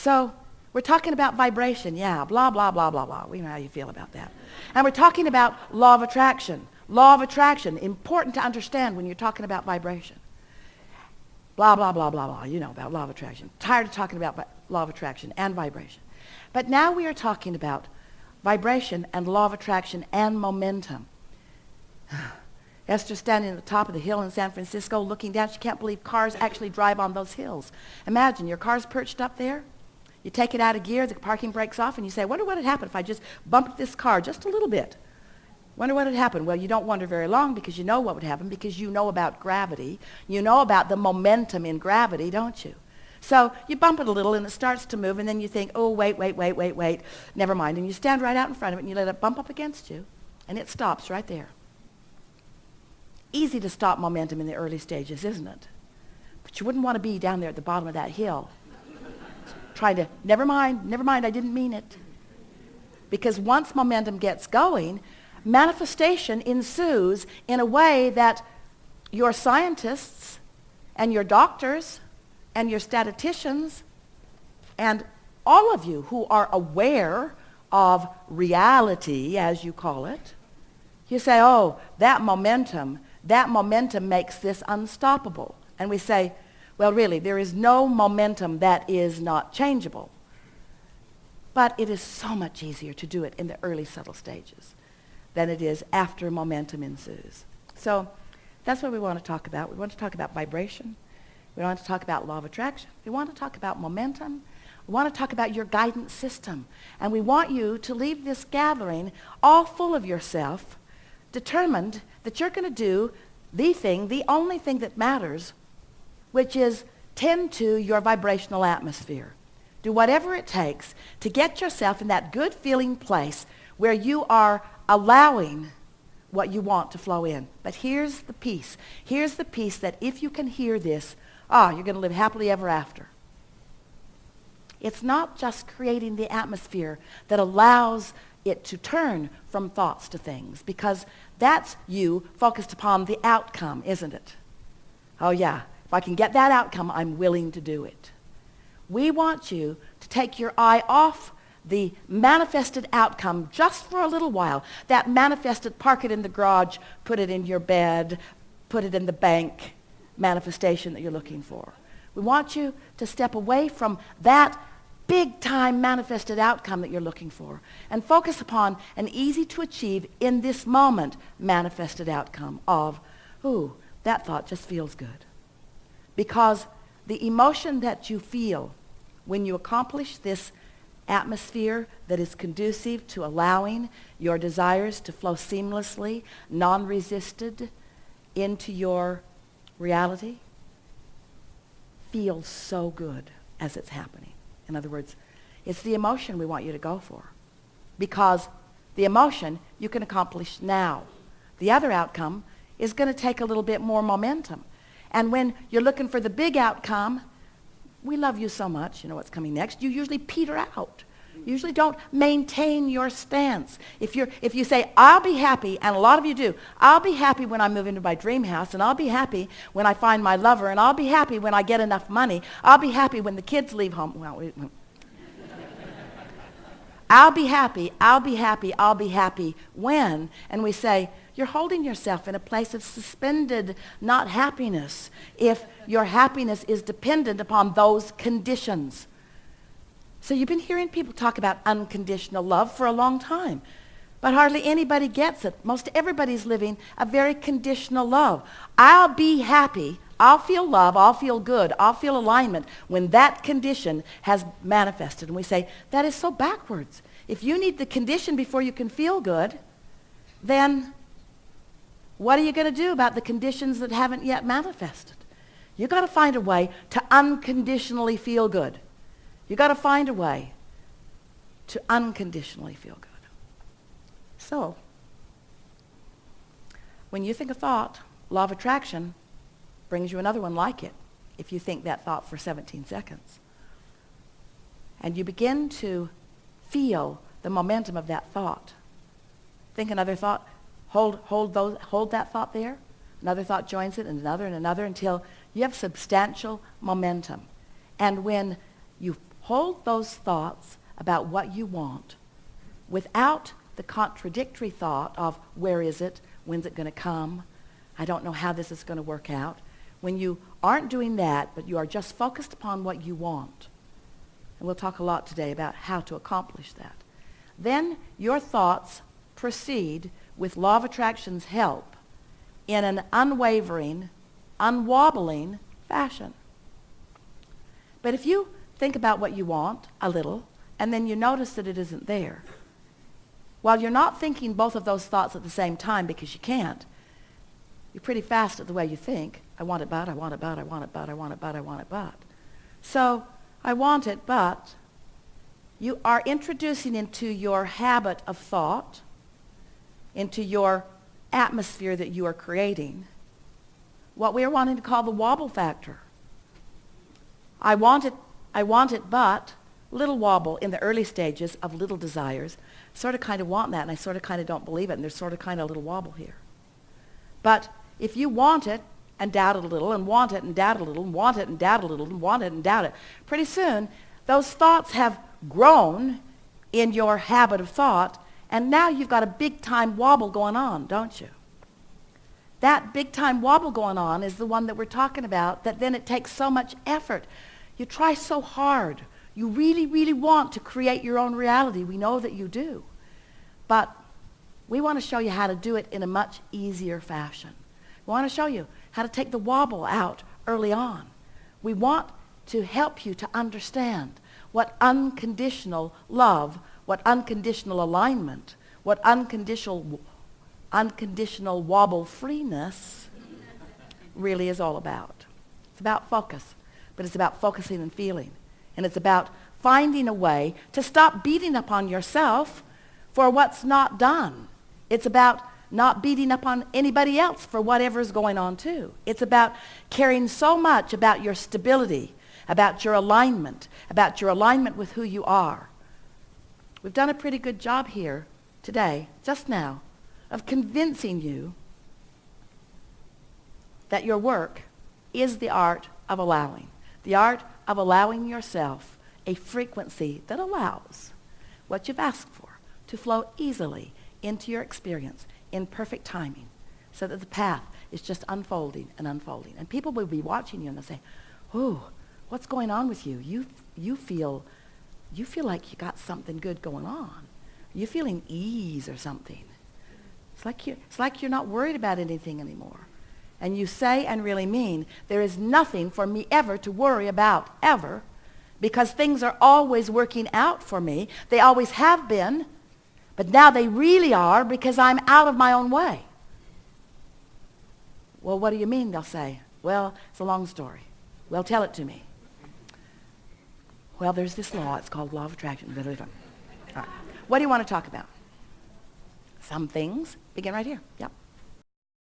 So we're talking about vibration, yeah, blah, blah, blah, blah, blah. We know how you feel about that. And we're talking about law of attraction. Law of attraction, important to understand when you're talking about vibration. Blah, blah, blah, blah, blah. You know about law of attraction. Tired of talking about law of attraction and vibration. But now we are talking about vibration and law of attraction and momentum. Esther's standing at the top of the hill in San Francisco looking down. She can't believe cars actually drive on those hills. Imagine, your car's perched up there. You take it out of gear, the parking brake's off, and you say, wonder what would happen if I just bumped this car just a little bit. Wonder what would happen. Well, you don't wonder very long because you know what would happen, because you know about gravity. You know about the momentum in gravity, don't you? So you bump it a little and it starts to move, and then you think, oh, wait, never mind. And you stand right out in front of it and you let it bump up against you, and it stops right there. Easy to stop momentum in the early stages, isn't it? But you wouldn't want to be down there at the bottom of that hill trying to, never mind, I didn't mean it. Because once momentum gets going, manifestation ensues in a way that your scientists and your doctors and your statisticians and all of you who are aware of reality, as you call it, you say, oh, that momentum makes this unstoppable. And we say, well, really, there is no momentum that is not changeable. But it is so much easier to do it in the early subtle stages than it is after momentum ensues. So that's what we want to talk about. We want to talk about vibration. We want to talk about law of attraction. We want to talk about momentum. We want to talk about your guidance system. And we want you to leave this gathering all full of yourself, determined that you're going to do the thing, the only thing that matters, which is tend to your vibrational atmosphere. Do whatever it takes to get yourself in that good feeling place where you are allowing what you want to flow in. But here's the piece. Here's the piece that if you can hear this, you're going to live happily ever after. It's not just creating the atmosphere that allows it to turn from thoughts to things, because that's you focused upon the outcome, isn't it? Oh yeah, if I can get that outcome, I'm willing to do it. We want you to take your eye off the manifested outcome just for a little while. That manifested, park it in the garage, put it in your bed, put it in the bank manifestation that you're looking for. We want you to step away from that big-time manifested outcome that you're looking for and focus upon an easy-to-achieve, in this moment, manifested outcome of, ooh, that thought just feels good. Because the emotion that you feel when you accomplish this atmosphere that is conducive to allowing your desires to flow seamlessly, non-resisted into your reality, feels so good as it's happening. In other words, it's the emotion we want you to go for, because the emotion you can accomplish now. The other outcome is going to take a little bit more momentum. And when you're looking for the big outcome, we love you so much, you know what's coming next, you usually peter out. You usually don't maintain your stance. If you say, I'll be happy, and a lot of you do, I'll be happy when I move into my dream house, and I'll be happy when I find my lover, and I'll be happy when I get enough money, I'll be happy when the kids leave home. I'll be happy when, and we say, you're holding yourself in a place of suspended, not happiness, if your happiness is dependent upon those conditions. So you've been hearing people talk about unconditional love for a long time, but hardly anybody gets it. Most everybody's living a very conditional love. I'll be happy, I'll feel love, I'll feel good, I'll feel alignment when that condition has manifested. And we say, that is so backwards. If you need the condition before you can feel good, then what are you going to do about the conditions that haven't yet manifested? You've got to find a way to unconditionally feel good. You've got to find a way to unconditionally feel good. So, when you think a thought, law of attraction brings you another one like it, if you think that thought for 17 seconds. And you begin to feel the momentum of that thought. Think another thought, hold that thought there. Another thought joins it, and another, until you have substantial momentum. And when you hold those thoughts about what you want without the contradictory thought of where is it, when's it going to come, I don't know how this is going to work out. When you aren't doing that, but you are just focused upon what you want, and we'll talk a lot today about how to accomplish that, then your thoughts proceed with law of attraction's help in an unwavering, unwobbling fashion. But if you think about what you want a little, and then you notice that it isn't there, while you're not thinking both of those thoughts at the same time because you can't, you're pretty fast at the way you think. I want it, but, I want it, but, I want it, but, I want it, but, I want it, but. So, I want it, but you are introducing into your habit of thought, into your atmosphere that you are creating, what we are wanting to call the wobble factor. I want it, but, little wobble in the early stages of little desires. Sort of kind of want that, and I sort of kind of don't believe it, and there's sort of kind of a little wobble here. But if you want it and doubt it a little, and want it and doubt it a little, and want it and doubt it a little, and want it and doubt it, pretty soon those thoughts have grown in your habit of thought, and now you've got a big-time wobble going on, don't you? That big-time wobble going on is the one that we're talking about, that then it takes so much effort. You try so hard. You really, really want to create your own reality. We know that you do. But we want to show you how to do it in a much easier fashion. We want to show you how to take the wobble out early on. We want to help you to understand what unconditional love, what unconditional alignment, what unconditional wobble freeness really is all about. It's about focus, but it's about focusing and feeling. And it's about finding a way to stop beating up on yourself for what's not done. It's about not beating up on anybody else for whatever's going on too. It's about caring so much about your stability, about your alignment with who you are. We've done a pretty good job here today, just now, of convincing you that your work is the art of allowing. The art of allowing yourself a frequency that allows what you've asked for to flow easily into your experience in perfect timing, so that the path is just unfolding and unfolding. And people will be watching you and they'll say, "Oh, what's going on with you? You feel like you got something good going on. You're feeling ease or something. It's like you're not worried about anything anymore." And you say and really mean, there is nothing for me ever to worry about, ever, because things are always working out for me. They always have been, but now they really are because I'm out of my own way. Well, what do you mean, they'll say? Well, it's a long story. Well, tell it to me. Well, there's this law. It's called law of attraction. All right. What do you want to talk about? Some things. Begin right here. Yep.